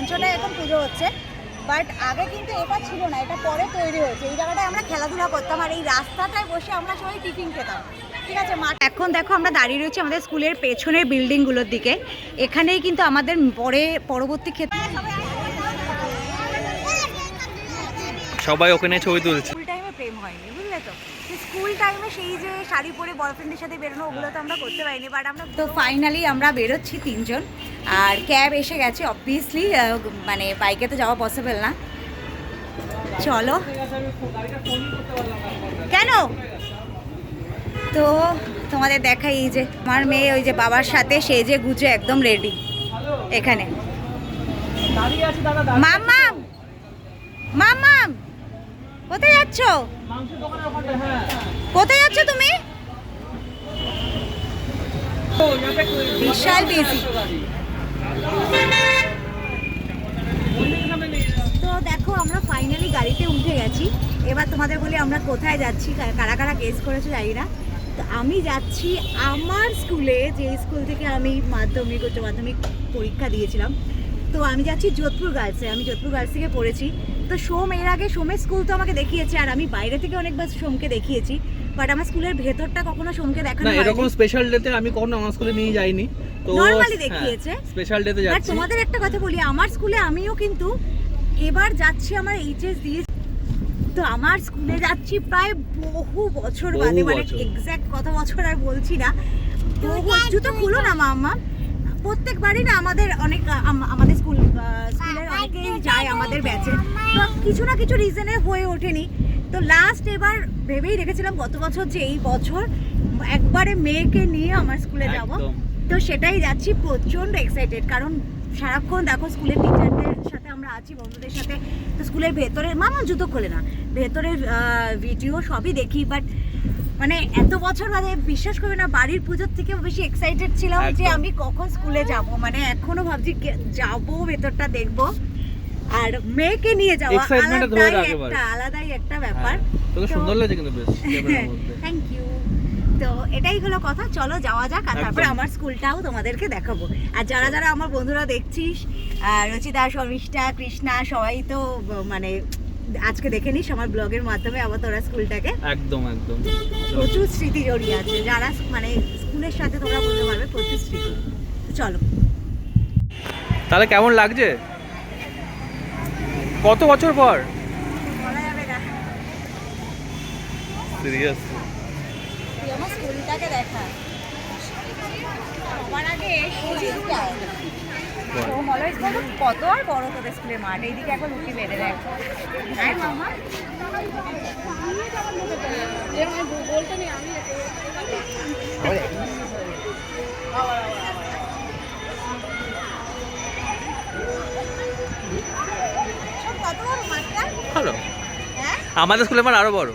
মঞ্চটায় এখন পুজো হচ্ছে, বাট আগে কিন্তু এটা ছিল না, এটা পরে তৈরি হয়েছে। এই জায়গাটায় আমরা খেলাধুলা করতাম আর এই রাস্তাটায় বসে আমরা সবাই টিফিন খেতাম, ঠিক আছে। এখন দেখো আমরা দাঁড়িয়ে রয়েছি আমাদের স্কুলের পেছনের বিল্ডিংগুলোর দিকে। এখানেই কিন্তু আমাদের পরবর্তী ক্ষেত্রে সবাই ওখানে ছবি তুলছে। স্কুল টাইমে প্রেম হয়নি, বুঝলে তো। স্কুল টাইমে সেই যে শাড়ি পরে বয়ফ্রেন্ডের সাথে বেরোনো, ওগুলো তো আমরা করতে পারিনি। বাট আমরা তো ফাইনালি আমরা বেরোচ্ছি তিনজন, আর ক্যাব এসে গেছে অবভিয়াসলি, মানে বাইকে তো যাওয়া পসিবল না। চলো। কেন? তো তোমাদের দেখাই, এই যে আমার মেয়ে ওই যে বাবার সাথে সেজে গুজে একদম রেডি এখানে। মাম্মাম মাম্মাম কোথায় যাচ্ছ? কোথায় যাচ্ছ তুমি? বিশাল বিজি। তো দেখো আমরা ফাইনালি গাড়িতে উঠে গেছি। এবার তোমাদের বলি আমরা কোথায় যাচ্ছি, কারা কারা গেস করেছো জানি না। তো আমি যাচ্ছি আমার স্কুলে, যে স্কুল থেকে আমি মাধ্যমিক উচ্চ মাধ্যমিক পরীক্ষা দিয়েছিলাম। তো আমি যাচ্ছি যোধপুর গার্লসে। আমি যোধপুর গার্লস থেকে পড়েছি। তো সোম এর আগে সোমের স্কুল তো আমাকে দেখিয়েছে, আর আমি বাইরে থেকে অনেকবার সোমকে দেখিয়েছি, বাট আমার স্কুলের ভেতরটা কখনো সোমকে দেখানো হয়নি। এরকম স্পেশাল ডেতে আমি কখনো আমার স্কুলে নিয়ে যাইনি, তো নরমালি দেখিয়েছে। স্পেশাল ডেতে যাচ্ছি। তোমাদের একটা কথা বলি, আমার স্কুলে আমিও কিন্তু এবার যাচ্ছি আমার এইচএস দিয়ে। তো আমার স্কুলে যাচ্ছি প্রায় বহু বছর বাদে, মানে এক্স্যাক্ট কত বছর আর বলছি না। জুতো খুলো না মাম্মা। প্রত্যেকবারই না আমাদের আমাদের স্কুলের অনেকেই যায় আমাদের ব্যাচে, তো কিছু না কিছু রিজনে হয়ে ওঠেনি। তো লাস্ট এবার ভেবেই রেখেছিলাম গত বছর যে এই বছর একবারে মেয়েকে নিয়ে আমার স্কুলে যাব। তো সেটাই যাচ্ছি, প্রচণ্ড এক্সাইটেড। কারণ সারাক্ষণ দেখো স্কুলের টিচারদের সাথে আমরা আছি, বন্ধুদের সাথে। তো স্কুলের ভেতরের জুতো খোলে না, ভেতরের ভিডিও সবই দেখি। বাট মানে এত বছর বাদে বিশ্বাস করবে না, বাড়ির পুজোর থেকেও বেশি এক্সাইটেড ছিলাম যে আমি কখন স্কুলে যাব। মানে এখনো ভাবছি যাবো, ভেতরটা দেখবো আর মেয়েকে নিয়ে যাওয়া আলাদাই একটা ব্যাপার। সুন্দর লাগছে কিন্তু বেশ। Thank you. তো এটাই হলো কথা, চলো যাওয়া যাক। আর তারপরে আমার স্কুলটাও তোমাদেরকে দেখাবো। আর যারা যারা আমার বন্ধুরা দেখছিস, রচিতা, শর্মিষ্ঠা, কৃষ্ণা, সবাই তো মানে আজকে দেখে নিস আমার ব্লগের মাধ্যমে আবার তোরা স্কুলটাকে। একদম একদম প্রচুর স্মৃতি জড়িয়ে আছে, যারা মানে স্কুলের সাথে তোমরা বলতে পারবে প্রচুর স্মৃতি। চলো। তাহলে কেমন লাগছে? কত বছর পর? বলা যাবে না। সিরিয়াস? তুই আমার স্কুলটাকে দেখা। সবার আগে কত আর বড় তোদের স্কুলের মাঠ, এইদিকে এখন উঠি বেড়ে দেখ। মামা আমাদের স্কুলের মাঠ আরো বড়।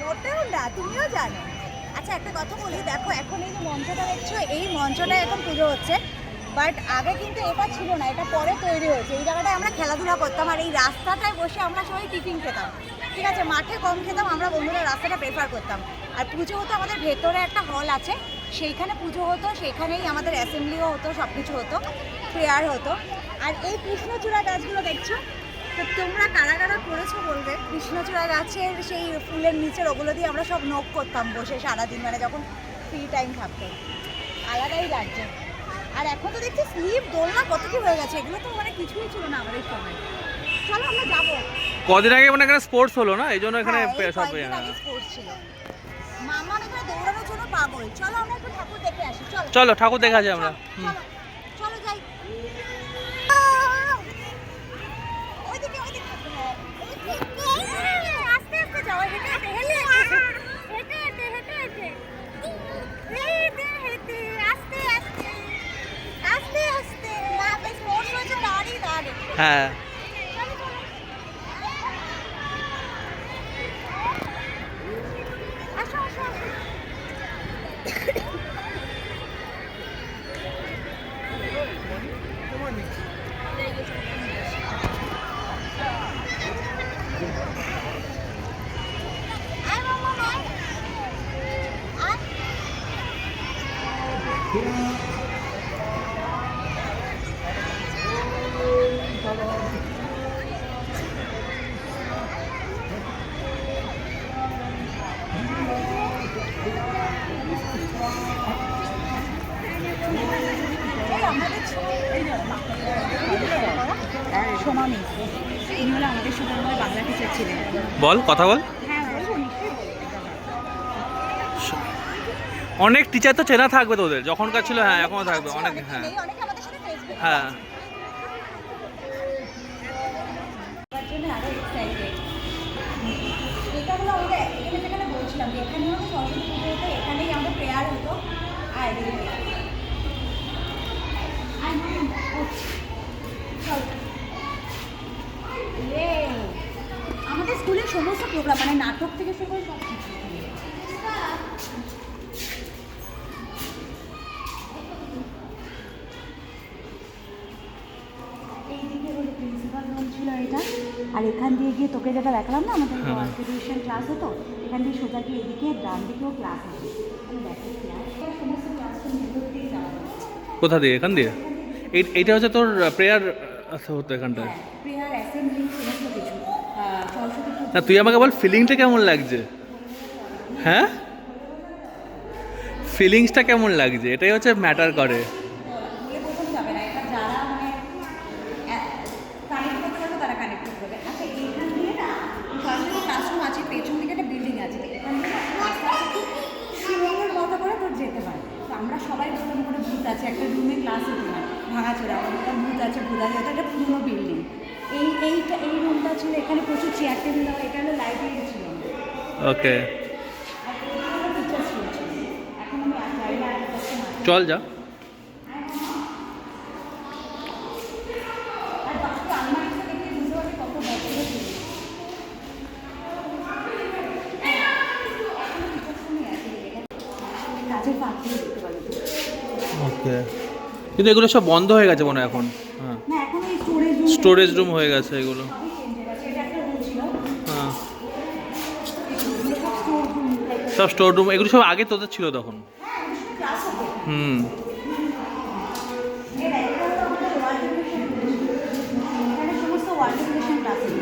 মোটেও না, তুমিও জানো। আচ্ছা একটা কথা বলি, দেখো এখন এই যে মঞ্চটা দেখছো, এই মঞ্চটায় এখন পুজো হচ্ছে, বাট আগে কিন্তু এটা ছিল না, এটা পরে তৈরি হয়েছে। এই জায়গাটায় আমরা খেলাধুলা করতাম আর এই রাস্তাটায় বসে আমরা সবাই টিফিন খেতাম, ঠিক আছে। মাঠে কম খেতাম, আমরা বন্ধুরা রাস্তাটা প্রেফার করতাম। আর পুজো হতো আমাদের ভেতরে একটা হল আছে, সেইখানে পুজো হতো, সেখানেই আমাদের অ্যাসেম্বলিও হতো, সব কিছু হতো, প্রেয়ার হতো। আর এই কৃষ্ণচূড়া গাছগুলো দেখছো, তো তোমরা কারা কারা করেছো বলবে। কৃষ্ণচূড়া গাছের সেই ফুলের নিচের ওগুলো দিয়ে আমরা সব নখ করতাম বসে সারাদিন, মানে যখন ফ্রি টাইম থাকতো। আলাদাই লাগছে। আর এখন তো দেখছি স্লিপ, দোলনা, কত কি হয়ে গেছে, এগুলো তো মানে কিছুই ছিল না আমাদের সময়। চলো আমরা যাবো। কদিন আগে মানে এখানে স্পোর্টস হলো না, এই জন্য এখানে সব স্পোর্টস ছিল। মামা এখানে দৌড়ানোর জন্য পাগল। চলো আমরা একটু ঠাকুর দেখে আসি। চলো ঠাকুর দেখা যায় আমরা। চলো যাই। ওইদিকে আস্তে আস্তে যাও, হেঁটে হেঁটে হেঁটে আস্তে আস্তে আস্তে আস্তে। না বেশ মোট হয়েছে, দাঁড়িয়ে দাঁড়িয়ে। হ্যাঁ আসো আসো আসো। সোমা মিত্র, ইনি হলো আমাদের সাথে আমার বাংলা টিচার ছিলেন। বল, কথা বল। হ্যাঁ বলবো, নিশ্চয়ই বলবো। অনেক টিচার তো চেনা থাকবে তোদের, যখনকার ছিল, হ্যাঁ এখনো থাকবে অনেক। হ্যাঁ অনেকে আমাদের সাথে ফেসবুক হ্যাঁ জন্য আরো এক্সাইটেড। এটা হলো আমরা এখানে যেখানে বলছিলাম যে এখানে আমাদের সরস্বতী পুজো হতো, এখানেই আমাদের প্রেয়ার হতো। আর এদিকে আমাদের স্কুলের সমস্ত প্রোগ্রাম মানে নাটক থেকে শুরু করে সব কিছু। এইদিকে হলো প্রিন্সিপাল রুম ছিল এটা, আর এখান দিয়ে গিয়ে তোকে যেটা দেখালাম না আমাদের কনস্টিটিউশন ক্লাস হতো, এখান দিয়ে সোজা গিয়ে এদিকে ডান দিকেও ক্লাস হতো। আমি দেখাচ্ছি আর সমস্ত ক্লাসরুম ভেতর দিয়ে যাওয়া হতো। কোথা দিয়ে? এখান দিয়ে? এইটা হচ্ছে তোর প্রেয়ার হতো এখানটায়। প্রেয়ার অ্যাসেম্বলি সমস্ত কিছু সরস্বতী পুজো। না তুই আমাকে বল, ফিলিংটা কেমন লাগছে? হ্যাঁ, ফিলিংসটা কেমন লাগছে, এটাই হচ্ছে ম্যাটার করে। বোঝানো যাবে না, এটা যারা মানে কানেক্ট করতে পারবে তারা কানেক্ট করতে পারবে। আচ্ছা এইখান দিয়ে না সরস্বতী ক্লাসরুম আছে, পেছন দিকে একটা বিল্ডিং আছে, এখান থেকে আস্তে আস্তে সুরঙ্গের মতো করে তোর যেতে পারে। তো আমরা সবাই বলতাম করে ভূত আছে, একটা রুমে ক্লাস হতো না, ভাঙাচোরা, একটা ভূত আছে, ভূত আছে, এটা একটা পুরোনো বিল্ডিং। এই রুমটা ছিল, এখানে প্রচুর চেয়ার টেবিল দেওয়া, এটা হলো লাইব্রেরি ছিল। ওকে, আর এটা হলো টিচার্স রুম ছিল। এখন আমি যাই না, আর করতে না। চল যা। আর বাকি আলমারিটা দেখে বুঝতে পারবে কত বছরের ছিল। কাজের পাত্র দেখতে পাবে। ওকে, কিন্তু এগুলো সব বন্ধ হয়ে গেছে মনে হয় এখন। হ্যাঁ, না এখন এই স্টোরেজ স্টোরেজ রুম হয়ে গেছে এগুলো। সবই চেঞ্জ হয়ে গেছে। এটা একটা রুম ছিল, হ্যাঁ, এগুলো সব স্টোর রুম। সব স্টোর রুম, এগুলো সব আগে তোদের ছিল তখন। হ্যাঁ এগুলো সব ক্লাস হতো। হুম, এটা হলো আমাদের ওয়ার্ল্ড এডুকেশন রুম। এখানে সমস্ত ওয়ার্ল্ড এডুকেশন ক্লাস হতো।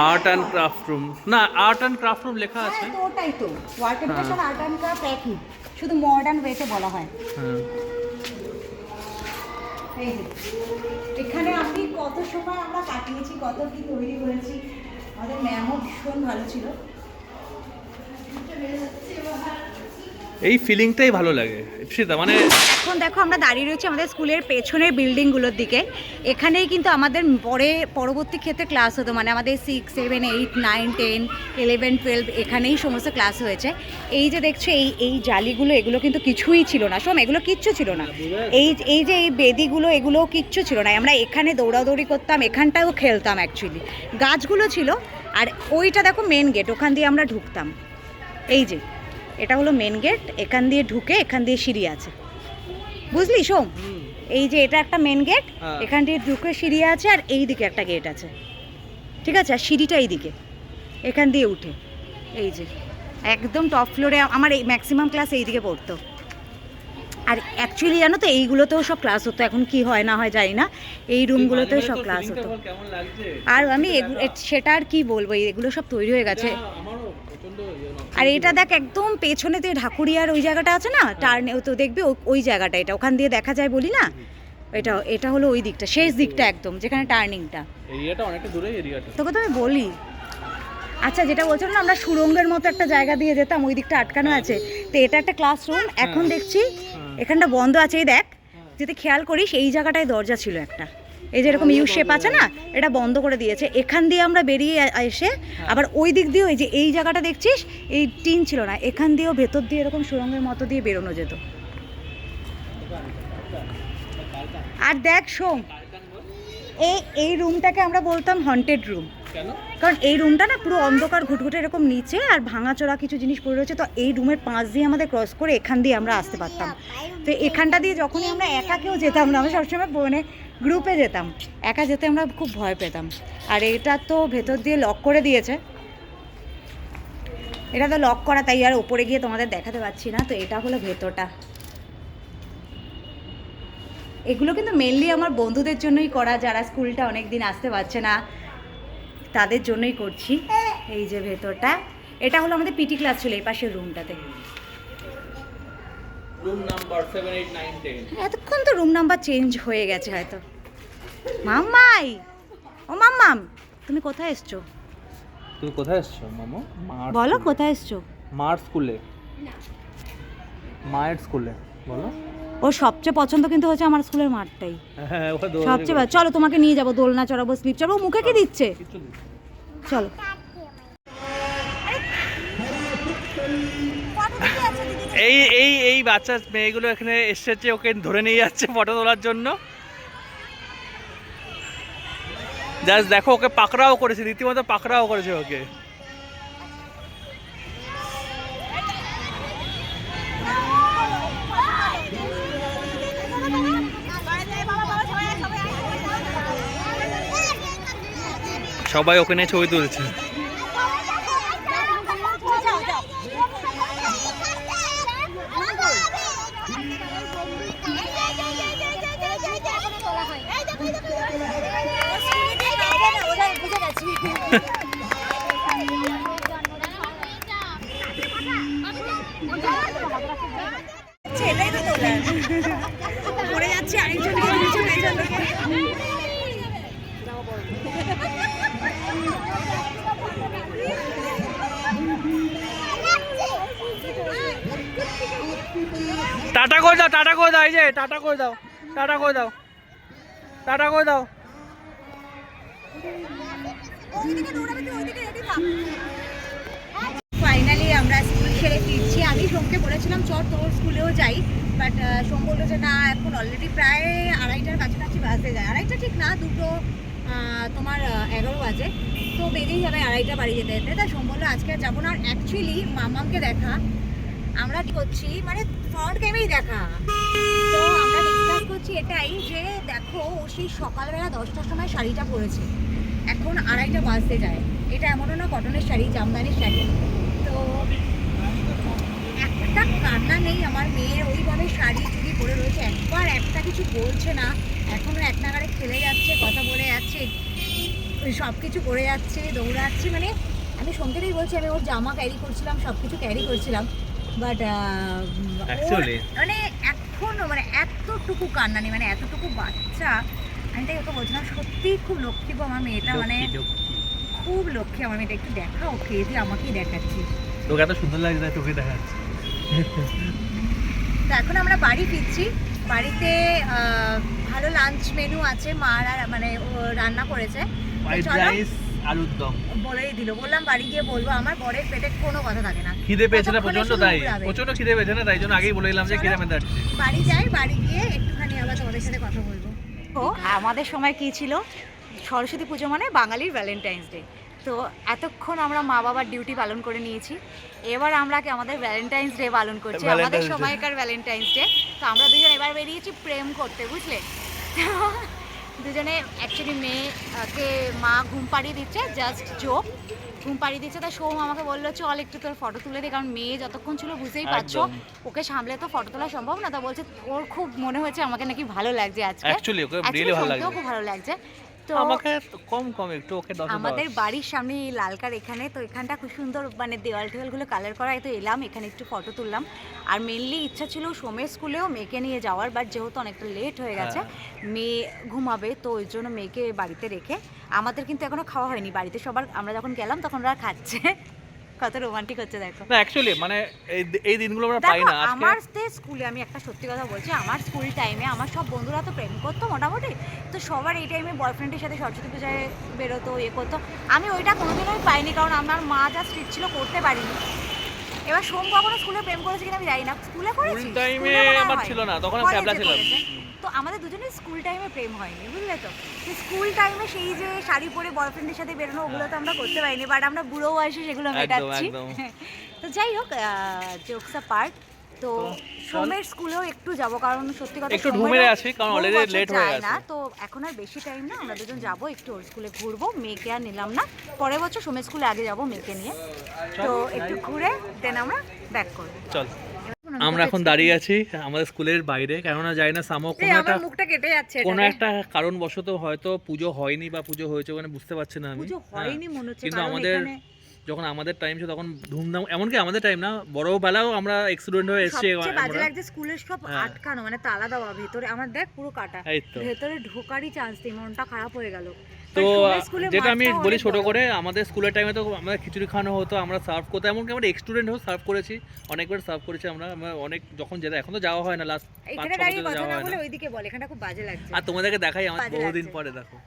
আর্ট অ্যান্ড ক্রাফট রুম, না আর্ট অ্যান্ড ক্রাফট রুম লেখা আছে। হ্যাঁ তো ওটাই তো world education art and craft একই, শুধু মডার্ন ওয়েতে বলা হয়। হ্যাঁ, এই যে এখানে আপনি কত সময় আমরা কাটিয়েছি, কত কি তৈরি করেছি। আমাদের ম্যামও ভীষণ ভালো ছিল। এই ফিলিংটাই ভালো লাগে সেটা মানে। এখন দেখো আমরা দাঁড়িয়ে রয়েছি আমাদের স্কুলের পেছনের বিল্ডিংগুলোর দিকে। এখানেই কিন্তু আমাদের পরবর্তী ক্ষেত্রে ক্লাস হতো, মানে আমাদের 6, 7, 8, 9, 10, 11, 12 এখানেই সমস্ত ক্লাস হয়েছে। এই যে দেখছো এই জালিগুলো, এগুলো কিন্তু কিছুই ছিল না, এগুলো কিচ্ছু ছিল না। এই যে এই বেদিগুলো, এগুলো কিচ্ছু ছিল না। আমরা এখানে দৌড়াদৌড়ি করতাম, এখানটাও খেলতাম অ্যাকচুয়ালি। গাছগুলো ছিল, আর ওইটা দেখো মেন গেট, ওখান দিয়ে আমরা ঢুকতাম। এই যে এটা হলো মেন গেট, এখান দিয়ে ঢুকে এখান দিয়ে সিঁড়ি আছে, বুঝলি সোম? এই যে এটা একটা মেন গেট, এখান দিয়ে ঢুকে সিঁড়ি আছে, আর এই দিকে একটা গেট আছে, ঠিক আছে? আর সিঁড়িটা এই দিকে, এখান দিয়ে উঠে এই যে একদম টপ ফ্লোরে আমার এই ম্যাক্সিমাম ক্লাস এই দিকে পড়তো। আর অ্যাকচুয়ালি জানো তো এইগুলোতেও সব ক্লাস হতো, এখন কি হয় না হয় জানি না, এই রুমগুলোতেও সব ক্লাস হতো। আর আমি সেটা আর কি বলবো, এগুলো সব তৈরি হয়ে গেছে। আর এটা দেখ একদম পেছনে যে ঢাকুরিয়ার ওই জায়গাটা আছে না, টার্নে তো দেখবি ওই জায়গাটা, এটা ওখান দিয়ে দেখা যায় বলি না, এটা হলো ওই দিকটা, শেষ দিকটা একদম যেখানে টার্নিংটা। এরিয়াটা অনেকটা দূরে, এরিয়াটা তোকে তো আমি বলি। আচ্ছা যেটা বলছিলাম না, আমরা সুরঙ্গের মতো একটা জায়গা দিয়ে যেতাম, ওই দিকটা আটকানো আছে। তো এটা একটা ক্লাসরুম, এখন দেখছি এখানটা বন্ধ আছে। এই দেখ, যদি খেয়াল করিস এই জায়গাটায় দরজা ছিল একটা, এই যে এরকম ইউ শেপ আছে না, এটা বন্ধ করে দিয়েছে। এখান দিয়ে আমরা বেরিয়ে এসে আবার ওই দিক দিয়ে, ওই যে এই জায়গাটা দেখছিস, এই টিন ছিল না, এখান দিয়েও ভেতর দিয়ে এরকম সুরঙ্গের মতো দিয়ে বেরোনো যেত। আর দেখ সোম, এই রুমটাকে আমরা বলতাম হন্টেড রুম, কারণ এই রুমটা না পুরো অন্ধকার, ঘুটঘুটে এরকম নিচে, আর ভাঙাচোরা কিছু জিনিস পড়ে রয়েছে। তো এই রুমের পাশ দিয়ে আমাদের ক্রস করে এখান দিয়ে আমরা আসতে পারতাম। তো এখানটা দিয়ে যখনই আমরা একা কেউ যেতাম না, আমরা সবসময় মানে গ্রুপে যেতাম, একা যেতে আমরা খুব ভয় পেতাম। আর এটা তো ভেতর দিয়ে লক করে দিয়েছে, এটা তো লক করা, তাই আর ওপরে গিয়ে তোমাদের দেখাতে পারছি না। তো এটা হলো ভেতরটা। এগুলো কিন্তু মেনলি আমার বন্ধুদের জন্যই করা, যারা স্কুলটা অনেক দিন আসতে পারছে না, তাদের জন্যই করছি। এই যে ভেতরটা, এটা হলো আমাদের পিটি ক্লাস ছিল এই পাশের রুমটাতে। Room number 7, 8, 9, 10। এতক্ষণ তো রুম নাম্বার চেঞ্জ হয়ে গেছে হয়তো। মাম্মাই, ও মাম্মাম, তুমি কোথায় এসছো? তুমি কোথায় এসছো মামু? বলো কোথায় এসছো? মার স্কুলে। মায়ের স্কুলে বলো। ওর সবচেয়ে পছন্দ কিন্তু হচ্ছে আমার স্কুলের মাঠটাই। হ্যাঁ ওখানে সবচেয়ে চলো তোমাকে নিয়ে যাবো, দোলনা চড়াবো, স্লিপ চড়াবো। মুখে কি দিচ্ছে? চলো। এই এই এই বাচ্চা মেয়েগুলো এখানে এসেছে, ওকে ধরে নিয়ে যাচ্ছে ফটো তোলার জন্য। জাস্ট দেখো, ওকে পাকড়াও করেছে, রীতিমতো পাকড়াও করেছে ওকে। সবাই ওখানে ছবি তুলছে। এটাই তো তোলার। পড়ে যাচ্ছে আরেকজনকে নিচে পেছনকে। টাটা করে দাও, টাটা করে দাও, এই যে টাটা করে দাও, টাটা করে দাও, টাটা করে দাও। ফাইনালি আমরা স্কুল ছেড়ে ফিরছি। আমি সোমকে বলেছিলাম চল তোর স্কুলেও যাই, বাট সোম বললো যে না, এখন অলরেডি প্রায় 2:30টার কাছাকাছি বাজতে যায়। 2:30টা ঠিক না, 2টো তোমার 11 বাজে, তো বেরিয়ে যাবে 2:30টা বাড়ি যেতে যেতে। তাই সোম বললো আজকে আর যাবো না। আর অ্যাকচুয়ালি মামামকে দেখা আমরা কি করছি, মানে ফ্রন্ট ক্যামেই দেখা। তো আমরা ডিসকাস করছি এটাই যে দেখো, ও সেই সকালবেলা 10টার সময় শাড়িটা পরেছে, এখন 2:30টা বাজতে যায়। এটা এমনও না কটনের শাড়ি, জামদানির শাড়ি। তো একটা কান্না নেই আমার মেয়ের, ওইভাবে শাড়ি চুড়ি পরে রয়েছে, একবার একটা কিছু বলছে না, এখনও এক নাগারে খেলে যাচ্ছে, কথা বলে যাচ্ছে, সব কিছু করে যাচ্ছে, দৌড়াচ্ছে। মানে আমি সঙ্গেতেই বলছি, আমি ওর জামা ক্যারি করছিলাম, সব কিছু ক্যারি করছিলাম, বাট মানে এখনো মানে এতটুকু কান্না নেই, মানে এতটুকু বাচ্চা। আমি তাই ওকে বলছিলাম সত্যি খুব লক্ষ্মী গো আমার মেয়েটা, মানে খুব লক্ষ্মী আমার মেয়েটা। একটু দেখা ওকে, যে আমাকেই দেখাচ্ছি, তোকে এত সুন্দর লাগছে তাই তোকে দেখাচ্ছি। তো এখন আমরা বাড়ি ফিরছি। বাড়িতে ভালো লাঞ্চ মেনু আছে, মা মানে ও রান্না করেছে, আলুর দম বলেই দিল। বললাম বাড়ি গিয়ে বলবো, আমার বরের পেটে কোনো কথা থাকে না, খিদে পেয়েছে না প্রচন্ড, তাই প্রচন্ড খিদে পেয়েছে না, তাই জন্য আগেই বলে দিলাম যে খিদে পেয়ে যাচ্ছে। বাড়ি যাই, বাড়ি গিয়ে একটুখানি আবার তোমাদের সাথে কথা বলবো। তো আমাদের সময় কি ছিল, সরস্বতী পুজো মানে বাঙালির ভ্যালেন্টাইন্স ডে। তো এতক্ষণ আমরা মা বাবার ডিউটি পালন করে নিয়েছি, এবার আমরা কি আমাদের ভ্যালেন্টাইন্স ডে পালন করছি, আমাদের সময়কার ভ্যালেন্টাইন্স ডে। তো আমরা দুজন এবার বেরিয়েছি প্রেম করতে, বুঝলে। দুজনে অ্যাকচুয়ালি মেয়েকে মা ঘুম পাড়িয়ে দিচ্ছে, জাস্ট জোক, ঘুম পাড়িয়ে দিচ্ছে। তাই সোম আমাকে বললো চল একটু তোর ফটো তুলে দিই, কারণ মেয়ে যতক্ষণ ছিল বুঝতেই পারছো, ওকে সামলে তো ফটো তোলা সম্ভব না। তা বলছে ওর খুব মনে হয়েছে আমাকে নাকি ভালো লাগছে আজকে, অ্যাকচুয়ালি ওকে রিয়েলি ভালো লাগছে, খুব ভালো লাগছে। তো আমাকে কম কম একটু ওকে 10 আমাদের বাড়ির সামনে এই লালকার এখানে, তো এখানটা খুব সুন্দর, মানে দেওয়াল টেওয়ালগুলো কালার করা, তো এলাম এখানে একটু ফটো তুললাম। আর মেনলি ইচ্ছা ছিল সোমের স্কুলেও মেয়েকে নিয়ে যাওয়ার, বাট যেহেতু অনেকটা লেট হয়ে গেছে, মেয়ে ঘুমাবে, তো ওই জন্য মেয়েকে বাড়িতে রেখে আমাদের কিন্তু এখনো খাওয়া হয়নি। বাড়িতে সবার আমরা যখন গেলাম তখন ওরা খাচ্ছে, কত রোমান্টিক হচ্ছে দেখো। না অ্যাকচুয়ালি মানে এই দিনগুলো আমরা পাই না। আজকে আমার স্কুলে, আমি একটা সত্যি কথা বলছি, আমার স্কুল টাইমে আমার সব বন্ধুরা তো প্রেম করতো মোটামুটি, তো সবার এই টাইমে বয়ফ্রেন্ডের সাথে সরস্বতী পূজায় বেরোতো, করতো। আমি ওইটা কোনোদিনই পাইনি, কারণ আমার মা যা স্ট্রিক্ট ছিল, করতে পারিনি। এবার সোম কখনো স্কুলে প্রেম করেছে কিনা আমি জানি না, স্কুলে করেছি, স্কুল টাইমে আমার ছিল না, তখন আমি ক্যাবলা ছিলাম। তো আমাদের দুজনের স্কুল টাইমে প্রেম হয়নি, বুঝলে তো। স্কুল টাইমে সেই যে শাড়ি পরে বয়ফ্রেন্ডের সাথে বেরোনো, ওগুলো তো আমরা করতে পারিনি, বাট আমরা বুড়ো বয়সে সেগুলো মেটাচ্ছি। তো যাই হোক, জোকস আ পার্ট। তো সোমের স্কুলেও একটু যাব, কারণ সত্যি কথা একটু ঘুমিয়ে আছি, কারণ অলরেডি লেট হয়ে গেছে না। তো এখন আর বেশি টাইম না, আমরা দুজন যাব একটু ওর স্কুলে ঘুরবো, মেয়েকে আর নিলাম না, পরের বছর সোমের স্কুলে আগে যাব মেয়েকে নিয়ে, তো একটু ঘুরে দেন আমরা ব্যাক করবো। চল, আমরা এখন দাঁড়িয়ে আছি আমাদের স্কুলের বাইরে, কেননা যাই না সামো মুখটা কেটে যাচ্ছে, কোনো একটা কারণবশত হয়তো পুজো হয়নি বা পুজো হয়েছে, ওখানে বুঝতে পারছি না আমি, পুজো হয়নি মনে হচ্ছে, কিন্তু আমাদের যখন আমাদের টাইম ছিল তখন ধুমধাম, এমনকি আমাদের টাইম না, বড় বেলাও আমরা এক্সিডেন্ট হয়ে এসেছি সবচেয়ে বাজে আমরা। লাগছে স্কুলের সব হ্যাঁ। আটকানো, মানে তালা দেওয়া, ভেতরে আমার দেখ পুরো কাটা, এই তো। ভেতরে ঢোকারই চান্স নেই, মনটা খারাপ হয়ে গেল। তো স্কুলে যেটা আমি মাঠটাও বলি অনেক ছোট বড়। করে, আমাদের স্কুলের টাইমে তো আমাদের খিচুড়ি খাওয়ানো হতো, আমরা সার্ভ করতাম, এমনকি আমরা স্টুডেন্ট হয়েও সার্ভ করেছি, অনেকবার সার্ভ করেছি আমরা অনেক, যখন যেটা এখন তো যাওয়া হয় না, লাস্ট এখানে দাঁড়িয়ে কথা না বলে ওইদিকে বল, এখানটা খুব বাজে লাগছে। আর তোমাদেরকে দেখাই আমার বাজে বহুদিন লাগছে। পরে, দেখো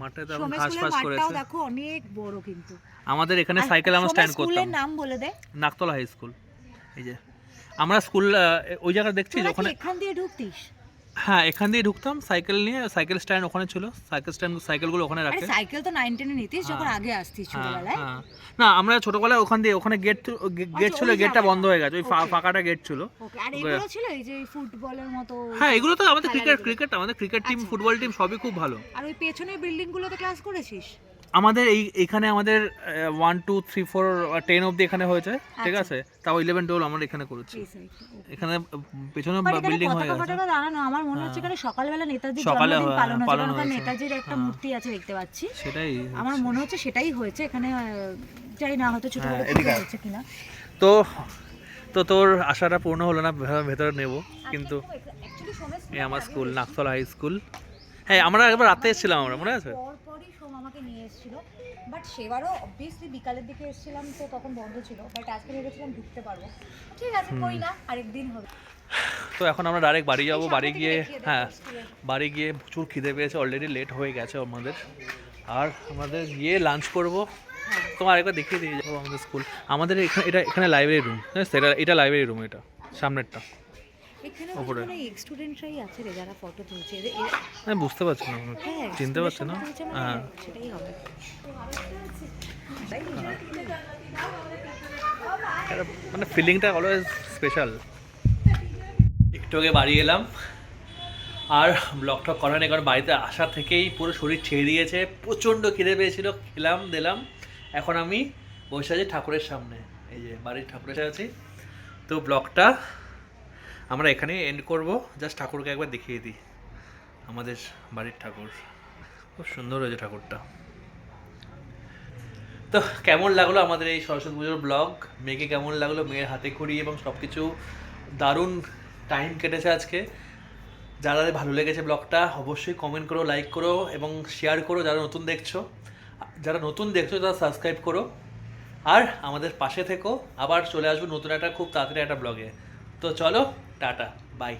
মাঠে তো সোমেশ ঘাস স্কুলের ফাস মাঠটাও করেছে। দেখো অনেক বড় কিন্তু। আমাদের এখানে আর সাইকেল আমরা সোমেশ স্ট্যান্ড করতাম। স্কুলের নাম বলে দে। Naktala high school. এই যে আমরা স্কুল ওই জায়গা দেখছি তোরা কি ওখানে, এখান দিয়ে ঢুকতিস? হ্যাঁ এখান দিয়ে ঢুকতাম সাইকেল নিয়ে, সাইকেল স্ট্যান্ড ওখানে ছিল, সাইকেলগুলো ওখানে আরে রাখে। সাইকেল তো 9 10 এ নিতিস যখন আগে আসতিস হ্যাঁ, ছোটবেলায়। হ্যাঁ। না আমরা ছোটবেলায় ওখান দিয়ে, ওখানে গেট ছিল, ওই গেটটা জায়গাটা। বন্ধ হয়ে গেছে, ওই Okay. ফাঁকাটা গেট ছিল। ওকে, আর এগুলো ছিল এই যে ফুটবলের মতো। হ্যাঁ এগুলো তো আমাদের খেলার ক্রিকেট আমাদের ক্রিকেট টিম, আচ্ছা। ফুটবল টিম সবই খুব ভালো। আর ওই পেছনের বিল্ডিং গুলোতে ক্লাস করেছিস? আমাদের এখানে আমাদের 1 2 3 4 10 অবধি এখানে হয়েছে, ঠিক আচ্ছা। আছে, তাও 11 12 আমরা এখানে করেছি। এই সাইডটা, okay। এখানে পেছনে বাট এখানে বিল্ডিং হয়ে পতাকা গেছে। ফতাকা দাঁড়ানো, আমার মনে হচ্ছে এখানে সকালবেলা নেতাজির সকালে জন্মদিন পালন হচ্ছে, পালন কারণ ওখানে হয়েছে। নেতাজির একটা মূর্তি আছে দেখতে পাচ্ছি। সেটাই আমার মনে হচ্ছে সেটাই হয়েছে এখানে, জানি না হয়তো ছোট হ্যাঁ, বড় এদিকে কিছু আয়। হচ্ছে কিনা। তো তো তোর আশাটা পূর্ণ হলো না, ভেতরে নেব কিন্তু। অ্যাকচুয়ালি সোমেশ এই আমার স্কুল নাকতলা হাই স্কুল। হ্যাঁ আমরা একবার রাতে এসেছিলাম, আমরা মনে আছে। পরপরই সোম আমাকে নিয়ে এসেছিল, বাট সেবারও অবভিয়াসলি বিকালের দিকে এসেছিলাম তো তখন বন্ধ ছিল, বাট আজকে ভেবেছিলাম ঢুকতে পারবো। ঠিক আছে, কই না, আরেকদিন হবে। তো এখন আমরা ডাইরেক্ট বাড়ি যাবো, এই বাড়ি সামনে গিয়ে থেকে দেখিয়ে দে হ্যাঁ স্কুলের। বাড়ি গিয়ে প্রচুর খিদে পেয়েছে, অলরেডি লেট হয়ে গেছে আমাদের, আর আমাদের গিয়ে লাঞ্চ করবো। তোমার আরেকবার দেখিয়ে দিয়ে যাবো আমাদের স্কুল। আমাদের এখানে লাইব্রেরি রুম, এটা লাইব্রেরি রুম, এটা সামনেরটা। এখানে ওপরে। মানে স্টুডেন্টরাই আছে রে যারা ফটো তুলছে। আমি বুঝতে পারছি না, হ্যাঁ, চিনতে পারছি না। তুলছে মানে হ্যাঁ সেটাই হবে। একটা মানে ফিলিংটা অলওয়েজ স্পেশাল। একটু আগে বাড়ি এলাম, আর ব্লগ টক করা নেই, কারণ বাড়িতে আসা থেকেই পুরো শরীর ছেড়ে দিয়েছে, প্রচণ্ড খিদে পেয়েছিল, খেলাম দিলাম। এখন আমি বসে আছি ঠাকুরের সামনে, এই যে বাড়ির ঠাকুরের সাথে আছি। তো ব্লগটা আমরা এখানে এন্ড করব, জাস্ট ঠাকুরকে একবার দেখিয়ে দিই, আমাদের বাড়ির ঠাকুর খুব সুন্দর হয়েছে ঠাকুরটা। তো কেমন লাগলো আমাদের এই সরস্বতী পুজোর ব্লগ, মেয়েকে কেমন লাগলো, মেয়ের হাতে খড়ি এবং সব কিছু, দারুণ টাইম কেটেছে আজকে। যারা ভালো লেগেছে ব্লগটা অবশ্যই কমেন্ট করো, লাইক করো এবং শেয়ার করো। যারা নতুন দেখছো তারা সাবস্ক্রাইব করো, আর আমাদের পাশে থেকো। আবার চলে আসবো নতুন একটা খুব তাড়াতাড়ি একটা ব্লগে। তো চলো, টাটা, বাই।